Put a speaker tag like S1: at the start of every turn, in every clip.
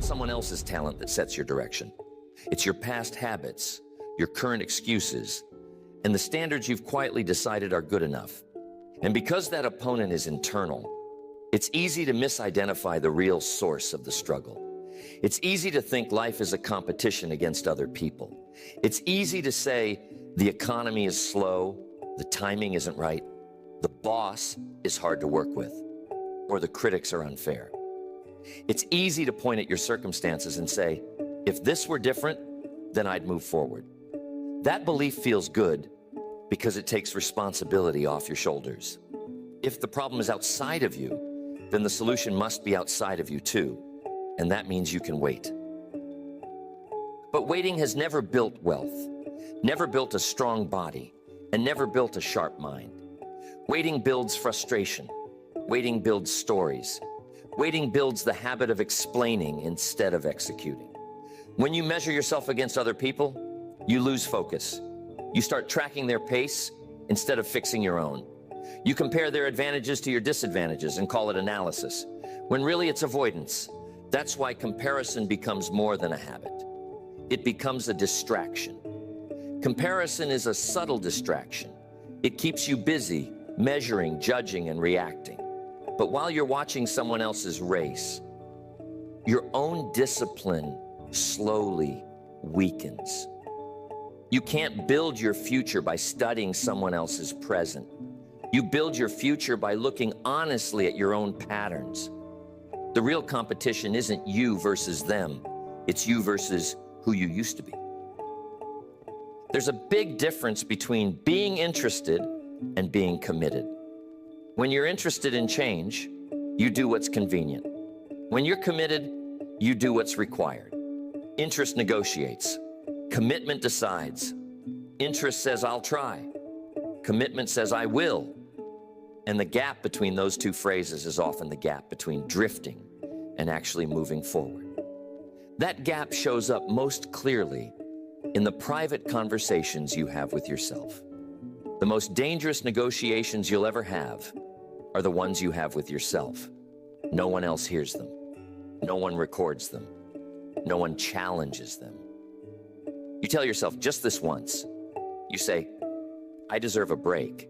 S1: someone else's talent that sets your direction. It's your past habits, your current excuses, and the standards you've quietly decided are good enough. And because that opponent is internal, it's easy to misidentify the real source of the struggle. It's easy to think life is a competition against other people. It's easy to say the economy is slow, the timing isn't right, the boss is hard to work with, or the critics are unfair. It's easy to point at your circumstances and say, if this were different, then I'd move forward. That belief feels good because it takes responsibility off your shoulders. If the problem is outside of you, then the solution must be outside of you too, and that means you can wait. But waiting has never built wealth, never built a strong body, and never built a sharp mind. Waiting builds frustration. Waiting builds stories. Waiting builds the habit of explaining instead of executing. When you measure yourself against other people, you lose focus. You start tracking their pace instead of fixing your own. You compare their advantages to your disadvantages and call it analysis, when really it's avoidance. That's why comparison becomes more than a habit. It becomes a distraction. Comparison is a subtle distraction. It keeps you busy, measuring, judging, and reacting. But while you're watching someone else's race, your own discipline slowly weakens. You can't build your future by studying someone else's present. You build your future by looking honestly at your own patterns. The real competition isn't you versus them. It's you versus who you used to be. There's a big difference between being interested and being committed. When you're interested in change, you do what's convenient. When you're committed, you do what's required. Interest negotiates. Commitment decides. Interest says, I'll try. Commitment says, I will. And the gap between those two phrases is often the gap between drifting and actually moving forward. That gap shows up most clearly in the private conversations you have with yourself. The most dangerous negotiations you'll ever have are the ones you have with yourself. No one else hears them. No one records them. No one challenges them. You tell yourself just this once. You say, I deserve a break.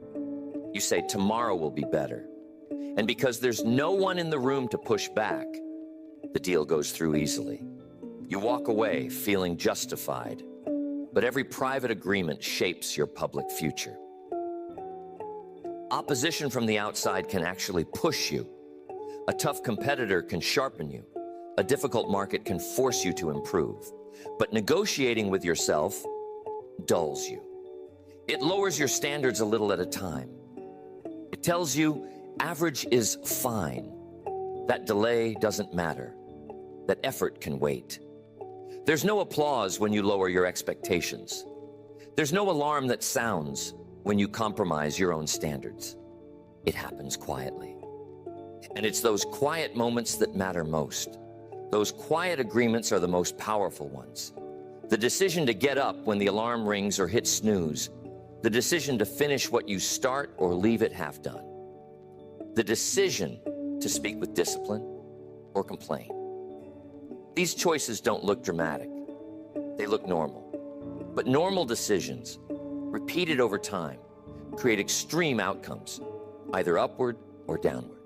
S1: You say, tomorrow will be better. And because there's no one in the room to push back, the deal goes through easily. You walk away feeling justified, but every private agreement shapes your public future. Opposition from the outside can actually push you. A tough competitor can sharpen you. A difficult market can force you to improve. But negotiating with yourself dulls you. It lowers your standards a little at a time. It tells you average is fine. That delay doesn't matter. That effort can wait. There's no applause when you lower your expectations. There's no alarm that sounds when you compromise your own standards. It happens quietly. And it's those quiet moments that matter most. Those quiet agreements are the most powerful ones. The decision to get up when the alarm rings or hit snooze. The decision to finish what you start or leave it half done. The decision to speak with discipline or complain. These choices don't look dramatic. They look normal. But normal decisions, repeated over time, create extreme outcomes, either upward or downward.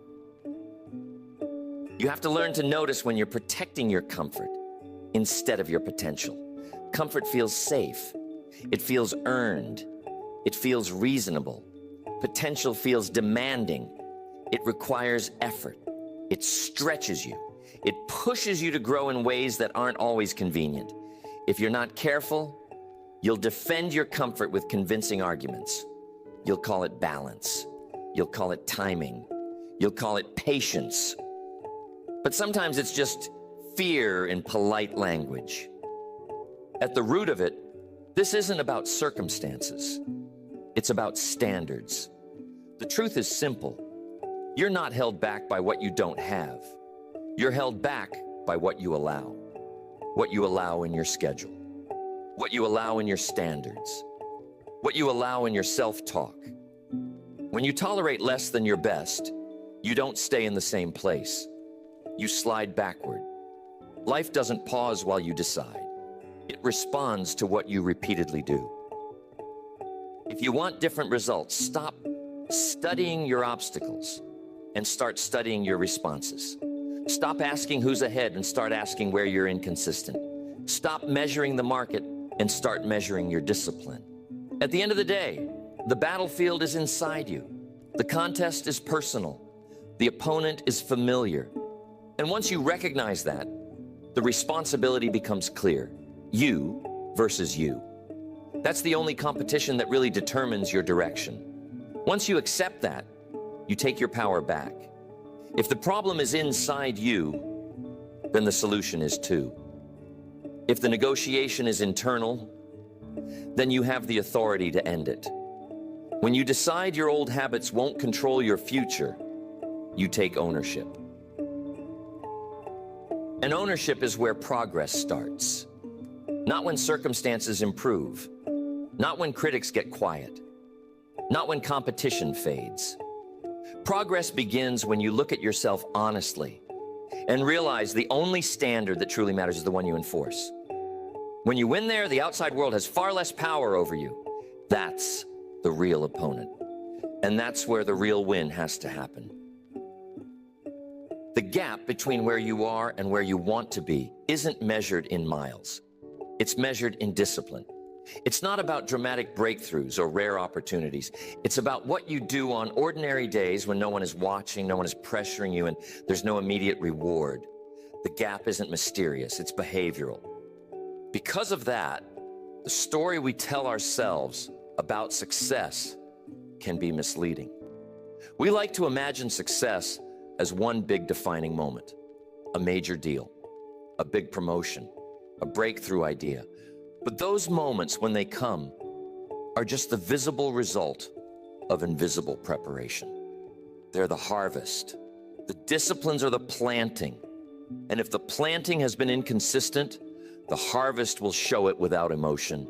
S1: You have to learn to notice when you're protecting your comfort instead of your potential. Comfort feels safe. It feels earned. It feels reasonable. Potential feels demanding. It requires effort. It stretches you. It pushes you to grow in ways that aren't always convenient. If you're not careful, you'll defend your comfort with convincing arguments. You'll call it balance. You'll call it timing. You'll call it patience. But sometimes it's just fear in polite language. At the root of it, this isn't about circumstances. It's about standards. The truth is simple. You're not held back by what you don't have. You're held back by what you allow. What you allow in your schedule. What you allow in your standards. What you allow in your self-talk. When you tolerate less than your best, you don't stay in the same place. You slide backward. Life doesn't pause while you decide. It responds to what you repeatedly do. If you want different results, stop studying your obstacles and start studying your responses. Stop asking who's ahead and start asking where you're inconsistent. Stop measuring the market and start measuring your discipline. At the end of the day, the battlefield is inside you. The contest is personal. The opponent is familiar. And once you recognize that, the responsibility becomes clear. You versus you. That's the only competition that really determines your direction. Once you accept that, you take your power back. If the problem is inside you, then the solution is too. If the negotiation is internal, then you have the authority to end it. When you decide your old habits won't control your future, you take ownership. And ownership is where progress starts. Not when circumstances improve, not when critics get quiet, not when competition fades. Progress begins when you look at yourself honestly and realize the only standard that truly matters is the one you enforce. When you win there, the outside world has far less power over you. That's the real opponent. And that's where the real win has to happen. The gap between where you are and where you want to be isn't measured in miles. It's measured in discipline. It's not about dramatic breakthroughs or rare opportunities. It's about what you do on ordinary days when no one is watching, no one is pressuring you, and there's no immediate reward. The gap isn't mysterious, it's behavioral. Because of that, the story we tell ourselves about success can be misleading. We like to imagine success as one big defining moment, a major deal, a big promotion, a breakthrough idea. But those moments, when they come, are just the visible result of invisible preparation. They're the harvest. The disciplines are the planting. And if the planting has been inconsistent, the harvest will show it without emotion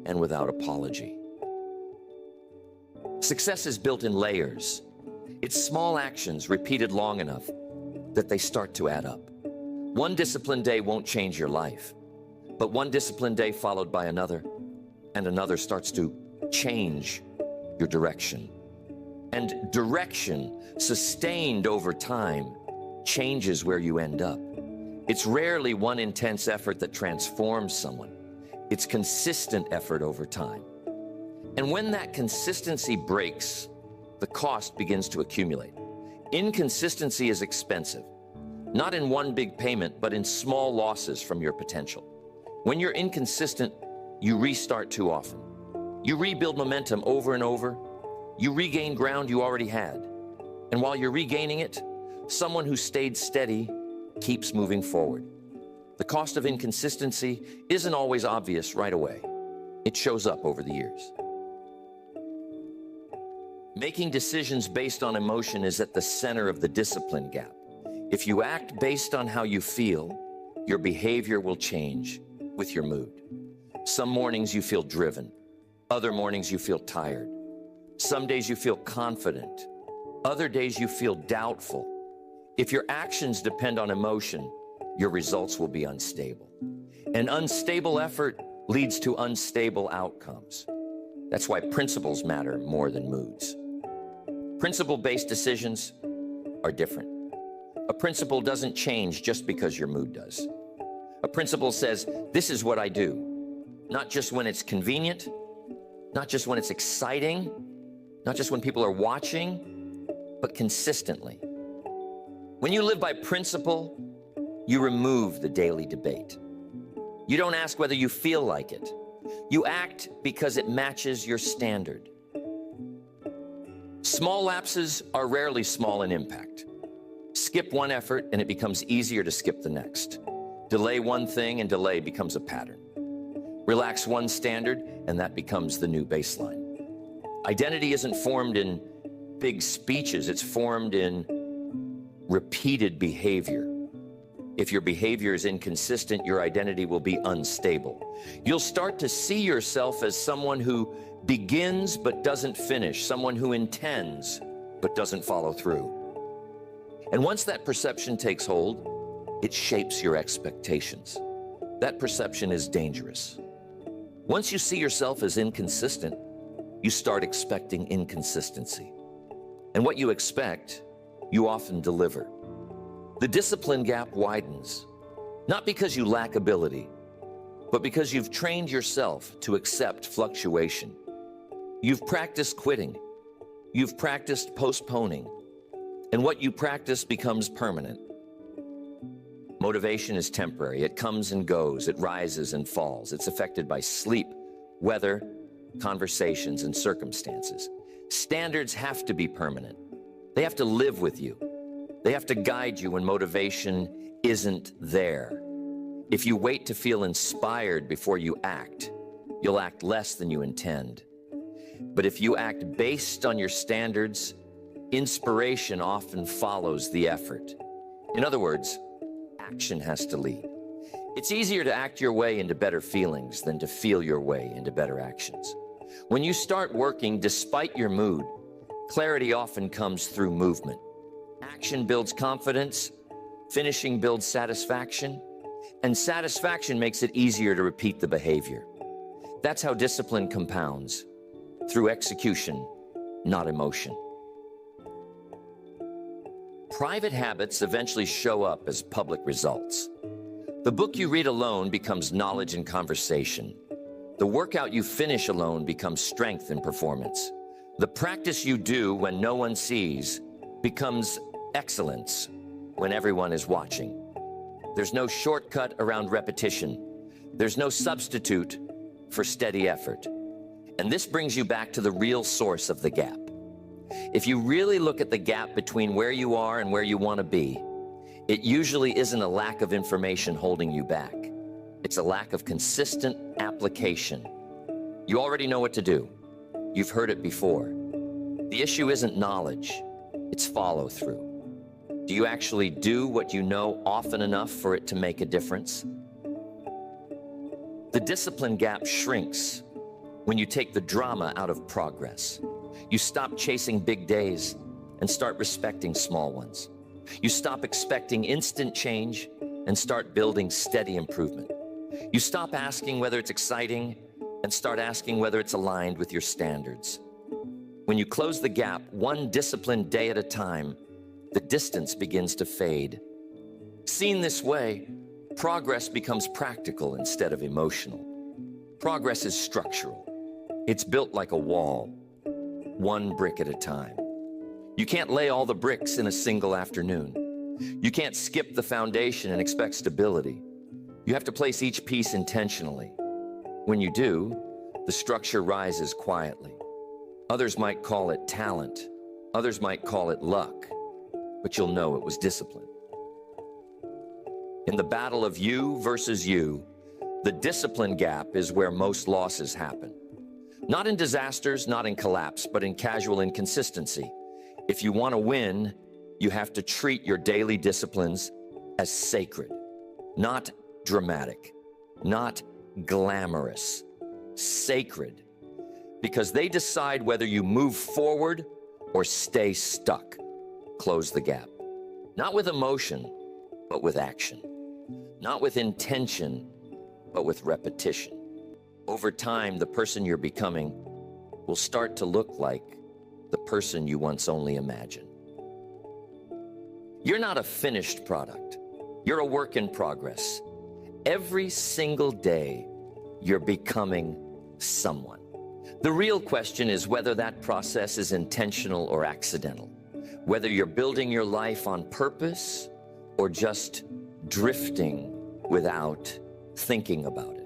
S1: and without apology. Success is built in layers. It's small actions repeated long enough that they start to add up. One disciplined day won't change your life, but one disciplined day followed by another, and another starts to change your direction. And direction sustained over time changes where you end up. It's rarely one intense effort that transforms someone. It's consistent effort over time. And when that consistency breaks, the cost begins to accumulate. Inconsistency is expensive, not in one big payment, but in small losses from your potential. When you're inconsistent, you restart too often. You rebuild momentum over and over. You regain ground you already had. And while you're regaining it, someone who stayed steady keeps moving forward. The cost of inconsistency isn't always obvious right away. It shows up over the years. Making decisions based on emotion is at the center of the discipline gap. If you act based on how you feel, your behavior will change with your mood. Some mornings you feel driven. Other mornings you feel tired. Some days you feel confident. Other days you feel doubtful. If your actions depend on emotion, your results will be unstable. An unstable effort leads to unstable outcomes. That's why principles matter more than moods. Principle-based decisions are different. A principle doesn't change just because your mood does. A principle says, this is what I do, not just when it's convenient, not just when it's exciting, not just when people are watching, but consistently. When you live by principle, you remove the daily debate. You don't ask whether you feel like it. You act because it matches your standard. Small lapses are rarely small in impact. Skip one effort and it becomes easier to skip the next. Delay one thing and delay becomes a pattern. Relax one standard and that becomes the new baseline. Identity isn't formed in big speeches, it's formed in repeated behavior. If your behavior is inconsistent, your identity will be unstable. You'll start to see yourself as someone who begins but doesn't finish, someone who intends but doesn't follow through. And once that perception takes hold, it shapes your expectations. That perception is dangerous. Once you see yourself as inconsistent, you start expecting inconsistency. And what you expect, you often deliver. The discipline gap widens, not because you lack ability, but because you've trained yourself to accept fluctuation. You've practiced quitting. You've practiced postponing. And what you practice becomes permanent. Motivation is temporary. It comes and goes. It rises and falls. It's affected by sleep, weather, conversations, and circumstances. Standards have to be permanent. They have to live with you. They have to guide you when motivation isn't there. If you wait to feel inspired before you act, you'll act less than you intend. But if you act based on your standards, inspiration often follows the effort. In other words, action has to lead. It's easier to act your way into better feelings than to feel your way into better actions. When you start working despite your mood, clarity often comes through movement. Action builds confidence, finishing builds satisfaction, and satisfaction makes it easier to repeat the behavior. That's how discipline compounds, through execution, not emotion. Private habits eventually show up as public results. The book you read alone becomes knowledge and conversation. The workout you finish alone becomes strength and performance. The practice you do when no one sees becomes excellence when everyone is watching. There's no shortcut around repetition. There's no substitute for steady effort. And this brings you back to the real source of the gap. If you really look at the gap between where you are and where you want to be, it usually isn't a lack of information holding you back. It's a lack of consistent application. You already know what to do. You've heard it before. The issue isn't knowledge, it's follow-through. Do you actually do what you know often enough for it to make a difference? The discipline gap shrinks when you take the drama out of progress. You stop chasing big days and start respecting small ones. You stop expecting instant change and start building steady improvement. You stop asking whether it's exciting and start asking whether it's aligned with your standards. When you close the gap one disciplined day at a time, the distance begins to fade. Seen this way, progress becomes practical instead of emotional. Progress is structural. It's built like a wall, one brick at a time. You can't lay all the bricks in a single afternoon. You can't skip the foundation and expect stability. You have to place each piece intentionally. When you do, the structure rises quietly. Others might call it talent. Others might call it luck. But you'll know it was discipline. In the battle of you versus you, the discipline gap is where most losses happen. Not in disasters, not in collapse, but in casual inconsistency. If you want to win, you have to treat your daily disciplines as sacred, not dramatic, not glamorous, sacred, because they decide whether you move forward or stay stuck. Close the gap. Not with emotion, but with action. Not with intention, but with repetition. Over time, the person you're becoming will start to look like the person you once only imagined. You're not a finished product. You're a work in progress. Every single day, you're becoming someone. The real question is whether that process is intentional or accidental. Whether you're building your life on purpose or just drifting without thinking about it.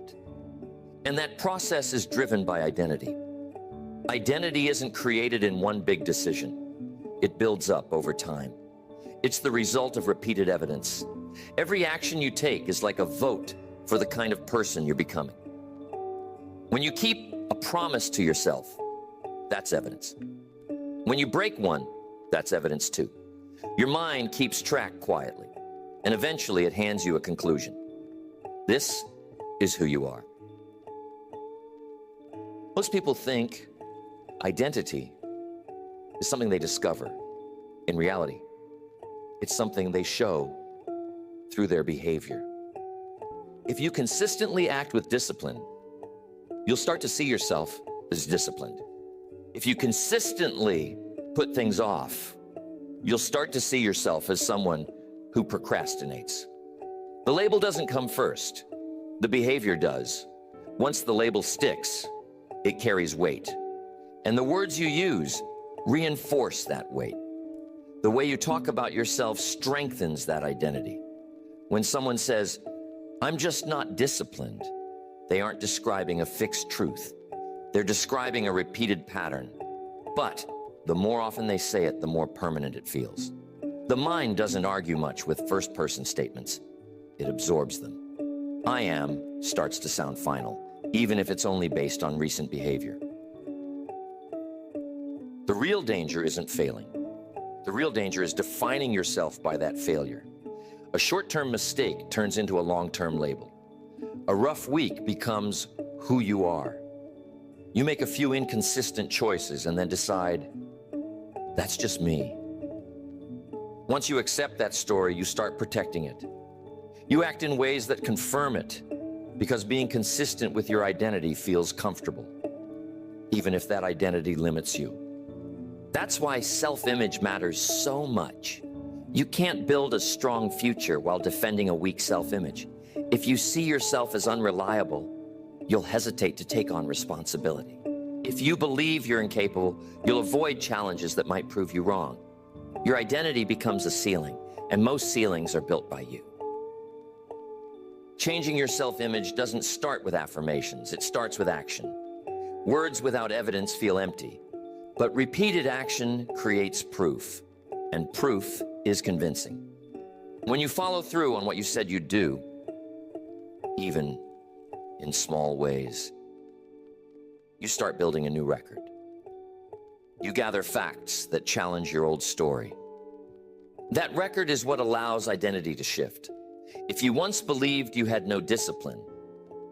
S1: And that process is driven by identity. Identity isn't created in one big decision. It builds up over time. It's the result of repeated evidence. Every action you take is like a vote for the kind of person you're becoming. When you keep a promise to yourself, that's evidence. When you break one, that's evidence too. Your mind keeps track quietly, and eventually it hands you a conclusion. This is who you are. Most people think identity is something they discover. In reality, it's something they show through their behavior. If you consistently act with discipline, you'll start to see yourself as disciplined. If you consistently put things off, you'll start to see yourself as someone who procrastinates. The label doesn't come first. The behavior does. Once the label sticks, it carries weight. And the words you use reinforce that weight. The way you talk about yourself strengthens that identity. When someone says, "I'm just not disciplined," they aren't describing a fixed truth. They're describing a repeated pattern. But the more often they say it, the more permanent it feels. The mind doesn't argue much with first-person statements. It absorbs them. "I am" starts to sound final, even if it's only based on recent behavior. The real danger isn't failing. The real danger is defining yourself by that failure. A short-term mistake turns into a long-term label. A rough week becomes who you are. You make a few inconsistent choices and then decide, "That's just me." Once you accept that story, you start protecting it. You act in ways that confirm it, because being consistent with your identity feels comfortable, even if that identity limits you. That's why self-image matters so much. You can't build a strong future while defending a weak self-image. If you see yourself as unreliable, you'll hesitate to take on responsibility. If you believe you're incapable, you'll avoid challenges that might prove you wrong. Your identity becomes a ceiling, and most ceilings are built by you. Changing your self-image doesn't start with affirmations, it starts with action. Words without evidence feel empty, but repeated action creates proof, and proof is convincing. When you follow through on what you said you'd do, even in small ways, you start building a new record. You gather facts that challenge your old story. That record is what allows identity to shift. If you once believed you had no discipline,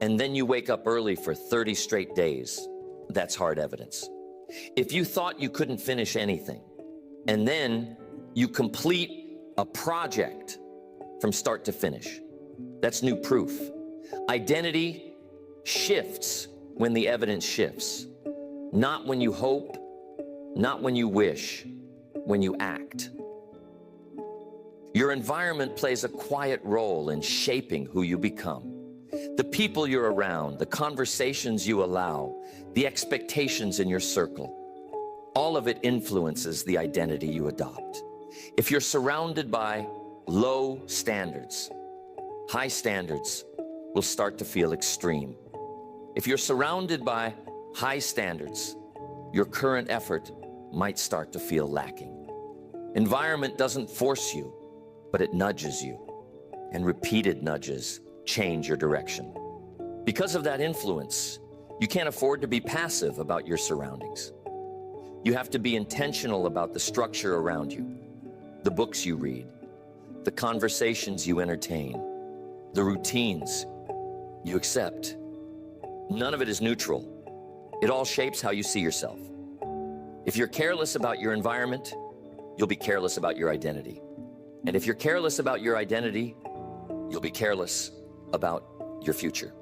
S1: and then you wake up early for 30 straight days, that's hard evidence. If you thought you couldn't finish anything, and then you complete a project from start to finish, that's new proof. Identity shifts when the evidence shifts. Not when you hope, not when you wish, when you act. Your environment plays a quiet role in shaping who you become. The people you're around, the conversations you allow, the expectations in your circle, all of it influences the identity you adopt. If you're surrounded by low standards, high standards will start to feel extreme. If you're surrounded by high standards, your current effort might start to feel lacking. Environment doesn't force you, but it nudges you, and repeated nudges change your direction. Because of that influence, you can't afford to be passive about your surroundings. You have to be intentional about the structure around you, the books you read, the conversations you entertain, the routines you accept. None of it is neutral. It all shapes how you see yourself. If you're careless about your environment, you'll be careless about your identity. And if you're careless about your identity, you'll be careless about your future.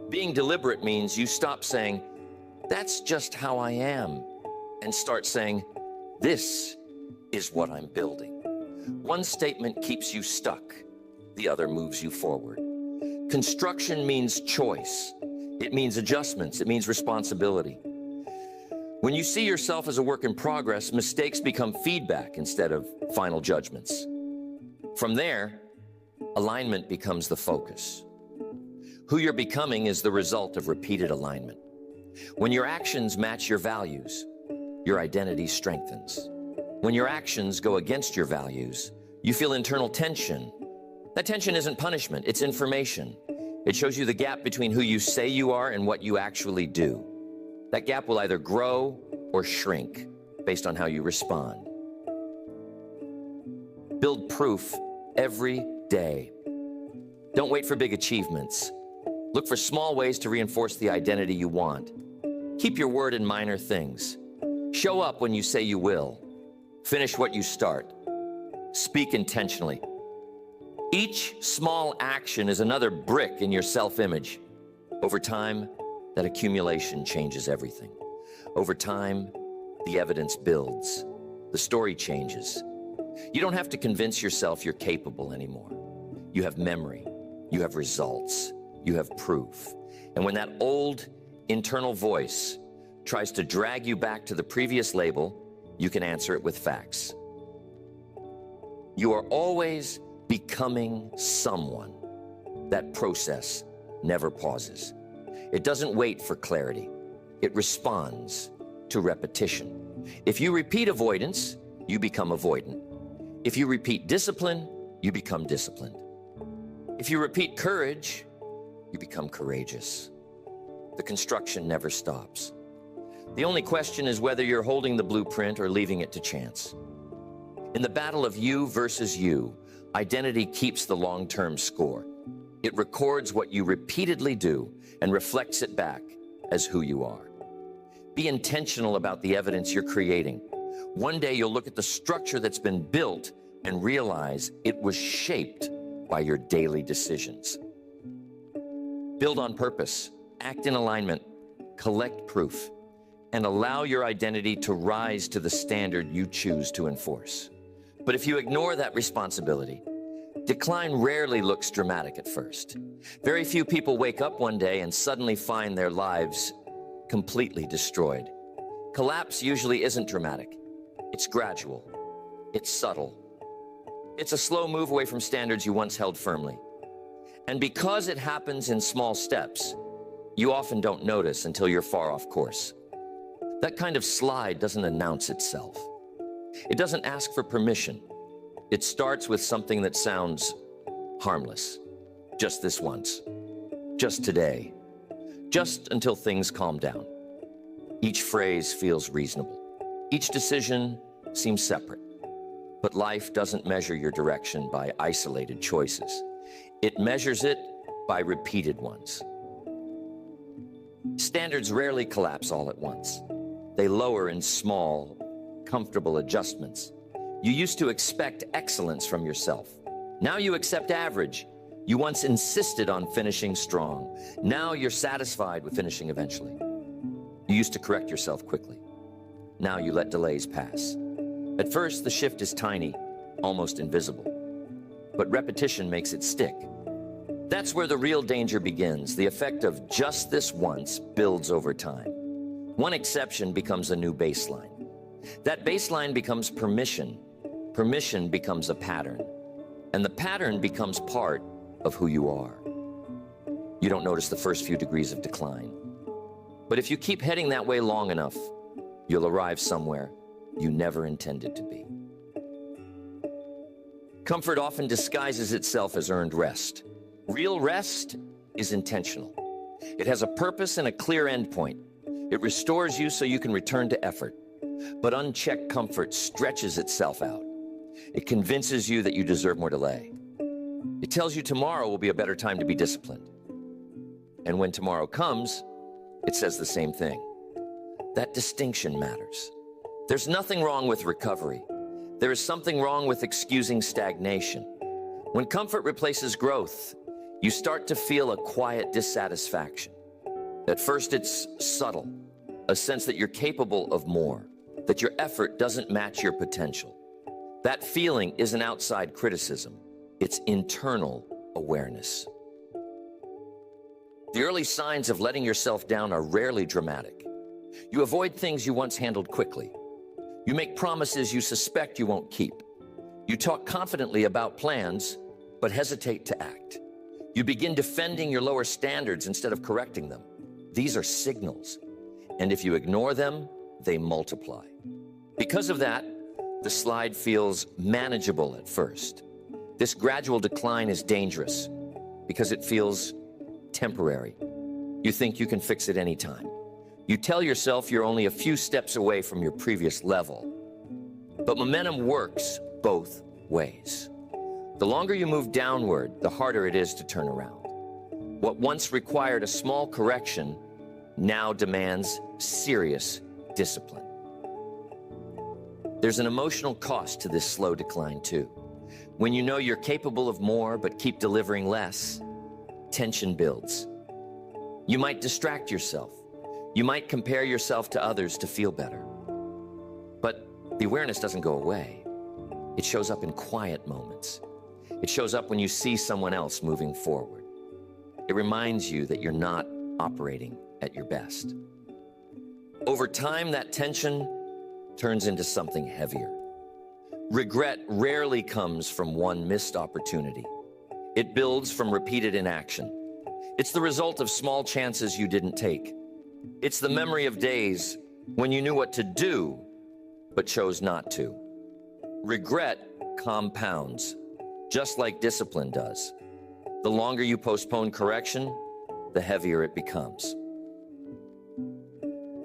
S1: Being deliberate means you stop saying, "That's just how I am," and start saying, "This is what I'm building." One statement keeps you stuck, the other moves you forward. Construction means choice. It means adjustments. It means responsibility. When you see yourself as a work in progress, mistakes become feedback instead of final judgments. From there, alignment becomes the focus. Who you're becoming is the result of repeated alignment. When your actions match your values, your identity strengthens. When your actions go against your values, you feel internal tension. That tension isn't punishment, it's information. It shows you the gap between who you say you are and what you actually do. That gap will either grow or shrink based on how you respond. Build proof every day. Don't wait for big achievements. Look for small ways to reinforce the identity you want. Keep your word in minor things. Show up when you say you will. Finish what you start. Speak intentionally. Each small action is another brick in your self-image. Over time, that accumulation changes everything. Over time, the evidence builds. The story changes. You don't have to convince yourself you're capable anymore. You have memory. You have results. You have proof. And when that old internal voice tries to drag you back to the previous label, you can answer it with facts. You are always becoming someone. That process never pauses. It doesn't wait for clarity. It responds to repetition. If you repeat avoidance, you become avoidant. If you repeat discipline, you become disciplined. If you repeat courage, you become courageous. The construction never stops. The only question is whether you're holding the blueprint or leaving it to chance. In the battle of you versus you, identity keeps the long-term score. It records what you repeatedly do and reflects it back as who you are. Be intentional about the evidence you're creating. One day you'll look at the structure that's been built and realize it was shaped by your daily decisions. Build on purpose, act in alignment, collect proof, and allow your identity to rise to the standard you choose to enforce. But if you ignore that responsibility, decline rarely looks dramatic at first. Very few people wake up one day and suddenly find their lives completely destroyed. Collapse usually isn't dramatic. It's gradual. It's subtle. It's a slow move away from standards you once held firmly. And because it happens in small steps, you often don't notice until you're far off course. That kind of slide doesn't announce itself. It doesn't ask for permission. It starts with something that sounds harmless. Just this once. Just today. Just until things calm down. Each phrase feels reasonable. Each decision seems separate. But life doesn't measure your direction by isolated choices. It measures it by repeated ones. Standards rarely collapse all at once. They lower in small, comfortable adjustments. You used to expect excellence from yourself. Now you accept average. You once insisted on finishing strong. Now you're satisfied with finishing eventually. You used to correct yourself quickly. Now you let delays pass. At first, the shift is tiny, almost invisible. But repetition makes it stick. That's where the real danger begins. The effect of just this once builds over time. One exception becomes a new baseline. That baseline becomes permission. Permission becomes a pattern. And the pattern becomes part of who you are. You don't notice the first few degrees of decline. But if you keep heading that way long enough, you'll arrive somewhere you never intended to be. Comfort often disguises itself as earned rest. Real rest is intentional. It has a purpose and a clear endpoint. It restores you so you can return to effort. But unchecked comfort stretches itself out. It convinces you that you deserve more delay. It tells you tomorrow will be a better time to be disciplined. And when tomorrow comes, it says the same thing. That distinction matters. There's nothing wrong with recovery. There is something wrong with excusing stagnation. When comfort replaces growth, you start to feel a quiet dissatisfaction. At first, it's subtle, a sense that you're capable of more, that your effort doesn't match your potential. That feeling isn't outside criticism. It's internal awareness. The early signs of letting yourself down are rarely dramatic. You avoid things you once handled quickly. You make promises you suspect you won't keep. You talk confidently about plans, but hesitate to act. You begin defending your lower standards instead of correcting them. These are signals, and if you ignore them, they multiply. Because of that, the slide feels manageable at first. This gradual decline is dangerous because it feels temporary. You think you can fix it anytime. You tell yourself you're only a few steps away from your previous level. But momentum works both ways. The longer you move downward, the harder it is to turn around. What once required a small correction now demands serious discipline. There's an emotional cost to this slow decline too. When you know you're capable of more but keep delivering less, tension builds. You might distract yourself. You might compare yourself to others to feel better. But the awareness doesn't go away. It shows up in quiet moments. It shows up when you see someone else moving forward. It reminds you that you're not operating at your best. Over time, that tension turns into something heavier. Regret rarely comes from one missed opportunity. It builds from repeated inaction. It's the result of small chances you didn't take. It's the memory of days when you knew what to do, but chose not to. Regret compounds, just like discipline does. The longer you postpone correction, the heavier it becomes.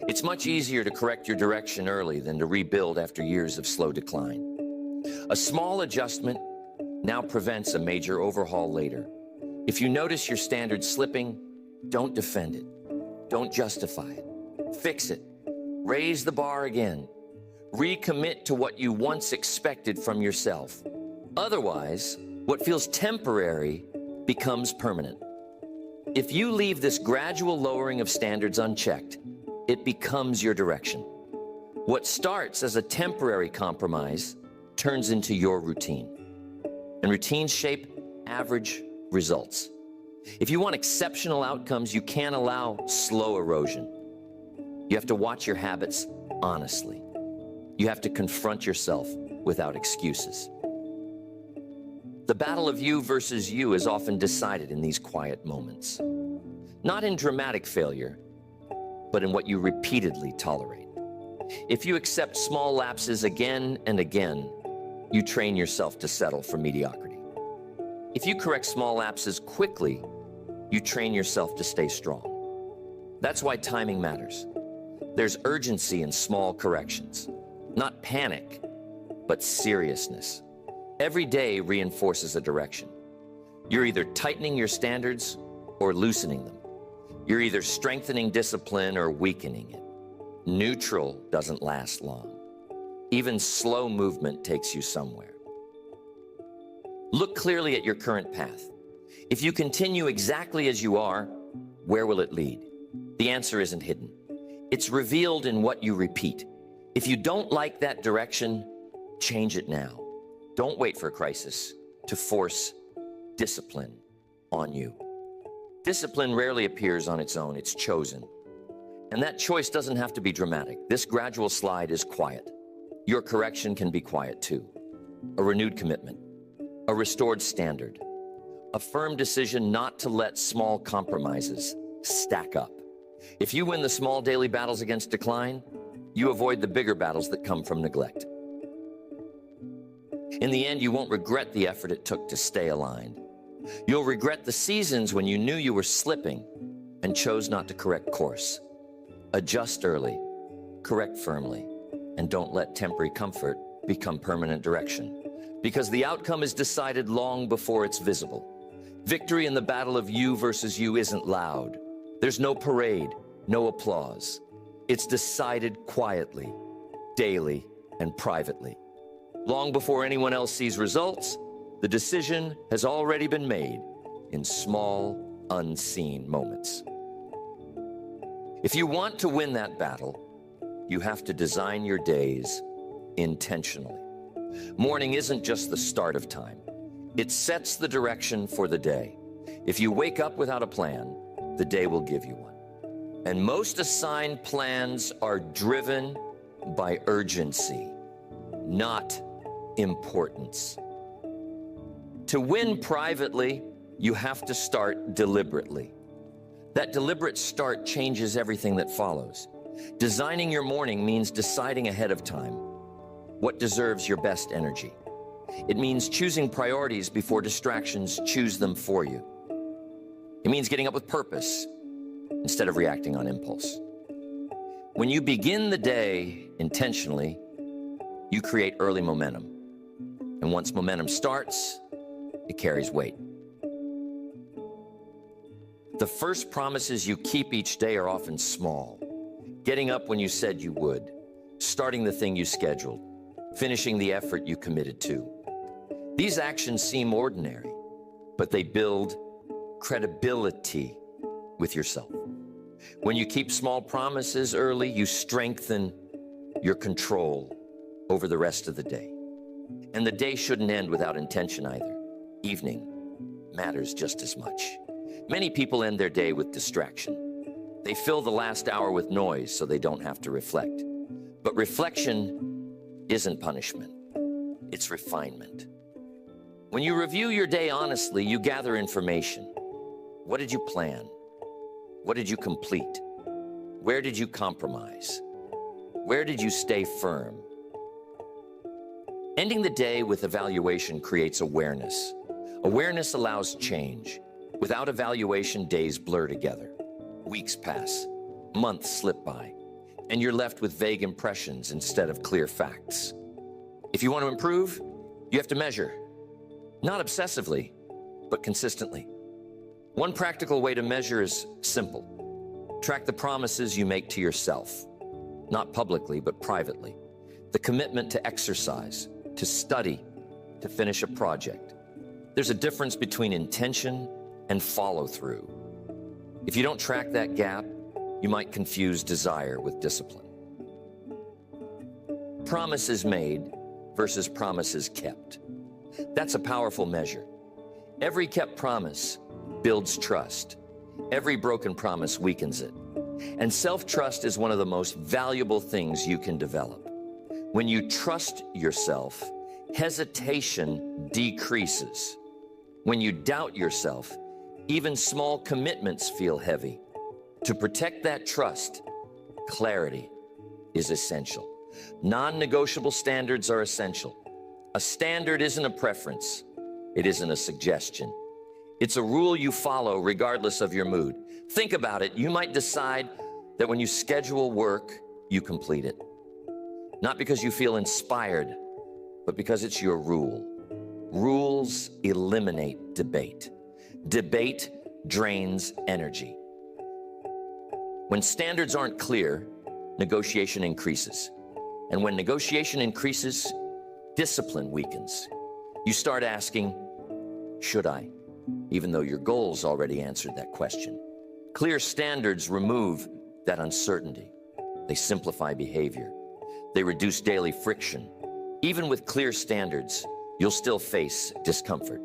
S1: It's much easier to correct your direction early than to rebuild after years of slow decline. A small adjustment now prevents a major overhaul later. If you notice your standards slipping, don't defend it. Don't justify it. Fix it. Raise the bar again. Recommit to what you once expected from yourself. Otherwise, what feels temporary becomes permanent. If you leave this gradual lowering of standards unchecked, it becomes your direction. What starts as a temporary compromise turns into your routine. And routines shape average results. If you want exceptional outcomes, you can't allow slow erosion. You have to watch your habits honestly. You have to confront yourself without excuses. The battle of you versus you is often decided in these quiet moments. Not in dramatic failure, but in what you repeatedly tolerate. If you accept small lapses again and again, you train yourself to settle for mediocrity. If you correct small lapses quickly, you train yourself to stay strong. That's why timing matters. There's urgency in small corrections. Not panic, but seriousness. Every day reinforces a direction. You're either tightening your standards or loosening them. You're either strengthening discipline or weakening it. Neutral doesn't last long. Even slow movement takes you somewhere. Look clearly at your current path. If you continue exactly as you are, where will it lead? The answer isn't hidden. It's revealed in what you repeat. If you don't like that direction, change it now. Don't wait for a crisis to force discipline on you. Discipline rarely appears on its own, it's chosen. And that choice doesn't have to be dramatic. This gradual slide is quiet. Your correction can be quiet too. A renewed commitment, a restored standard, a firm decision not to let small compromises stack up. If you win the small daily battles against decline, you avoid the bigger battles that come from neglect. In the end, you won't regret the effort it took to stay aligned. You'll regret the seasons when you knew you were slipping and chose not to correct course. Adjust early, correct firmly, and don't let temporary comfort become permanent direction. Because the outcome is decided long before it's visible. Victory in the battle of you versus you isn't loud. There's no parade, no applause. It's decided quietly, daily, and privately. Long before anyone else sees results, the decision has already been made in small, unseen moments. If you want to win that battle, you have to design your days intentionally. Morning isn't just the start of time. It sets the direction for the day. If you wake up without a plan, the day will give you one. And most assigned plans are driven by urgency, not importance. To win privately, you have to start deliberately. That deliberate start changes everything that follows. Designing your morning means deciding ahead of time what deserves your best energy. It means choosing priorities before distractions choose them for you. It means getting up with purpose instead of reacting on impulse. When you begin the day intentionally, you create early momentum. And once momentum starts, it carries weight. The first promises you keep each day are often small. Getting up when you said you would, starting the thing you scheduled, finishing the effort you committed to. These actions seem ordinary, but they build credibility with yourself. When you keep small promises early, you strengthen your control over the rest of the day. And the day shouldn't end without intention either. Evening matters just as much. Many people end their day with distraction. They fill the last hour with noise so they don't have to reflect. But reflection isn't punishment, it's refinement. When you review your day honestly, you gather information. What did you plan? What did you complete? Where did you compromise? Where did you stay firm? Ending the day with evaluation creates awareness. Awareness allows change. Without evaluation, days blur together. Weeks pass, months slip by, and you're left with vague impressions instead of clear facts. If you want to improve, you have to measure. Not obsessively, but consistently. One practical way to measure is simple. Track the promises you make to yourself, not publicly, but privately. The commitment to exercise, to study, to finish a project. There's a difference between intention and follow-through. If you don't track that gap, you might confuse desire with discipline. Promises made versus promises kept. That's a powerful measure. Every kept promise builds trust. Every broken promise weakens it. And self-trust is one of the most valuable things you can develop. When you trust yourself, hesitation decreases. When you doubt yourself, even small commitments feel heavy. To protect that trust, clarity is essential. Non-negotiable standards are essential. A standard isn't a preference. It isn't a suggestion. It's a rule you follow regardless of your mood. Think about it. You might decide that when you schedule work, you complete it. Not because you feel inspired, but because it's your rule. Rules eliminate debate. Debate drains energy. When standards aren't clear, negotiation increases. And when negotiation increases, discipline weakens. You start asking, should I? Even though your goals already answered that question. Clear standards remove that uncertainty. They simplify behavior. They reduce daily friction. Even with clear standards, you'll still face discomfort.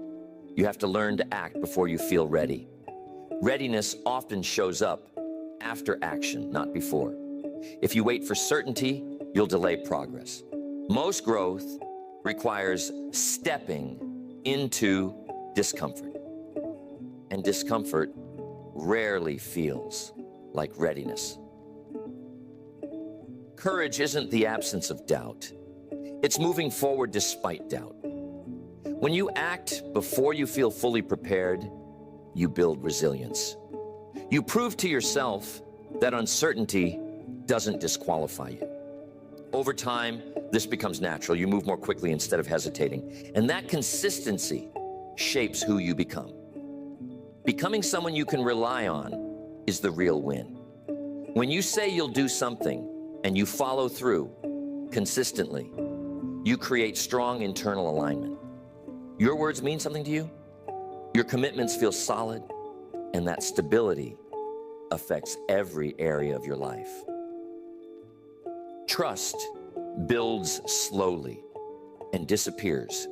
S1: You have to learn to act before you feel ready. Readiness often shows up after action, not before. If you wait for certainty, you'll delay progress. Most growth requires stepping into discomfort. And discomfort rarely feels like readiness. Courage isn't the absence of doubt. It's moving forward despite doubt. When you act before you feel fully prepared, you build resilience. You prove to yourself that uncertainty doesn't disqualify you. Over time, this becomes natural. You move more quickly instead of hesitating. And that consistency shapes who you become. Becoming someone you can rely on is the real win. When you say you'll do something and you follow through consistently, you create strong internal alignment. Your words mean something to you, your commitments feel solid, and that stability affects every area of your life. Trust builds slowly and disappears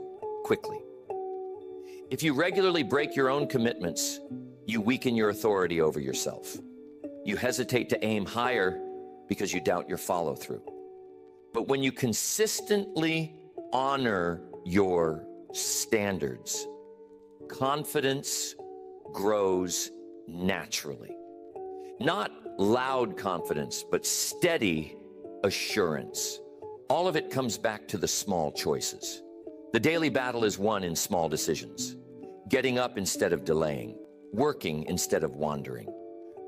S1: quickly. If you regularly break your own commitments, you weaken your authority over yourself. You hesitate to aim higher because you doubt your follow-through. But when you consistently honor your standards, confidence grows naturally. Not loud confidence, but steady assurance. All of it comes back to the small choices. The daily battle is won in small decisions. Getting up instead of delaying, working instead of wandering,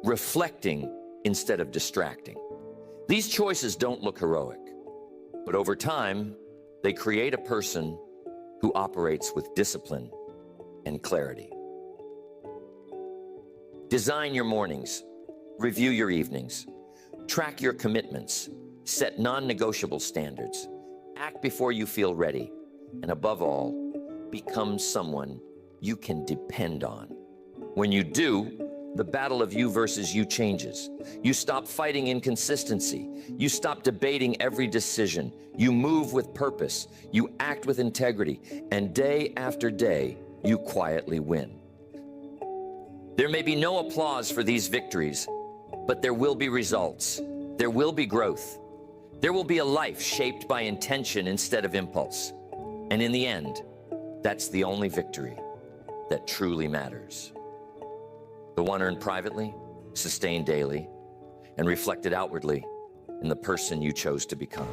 S1: reflecting instead of distracting. These choices don't look heroic, but over time, they create a person who operates with discipline and clarity. Design your mornings, review your evenings, track your commitments, set non-negotiable standards, act before you feel ready, and above all, become someone you can depend on. When you do, the battle of you versus you changes. You stop fighting inconsistency. You stop debating every decision. You move with purpose. You act with integrity. And day after day, you quietly win. There may be no applause for these victories, but there will be results. There will be growth. There will be a life shaped by intention instead of impulse. And in the end, that's the only victory that truly matters. The one earned privately, sustained daily, and reflected outwardly in the person you chose to become.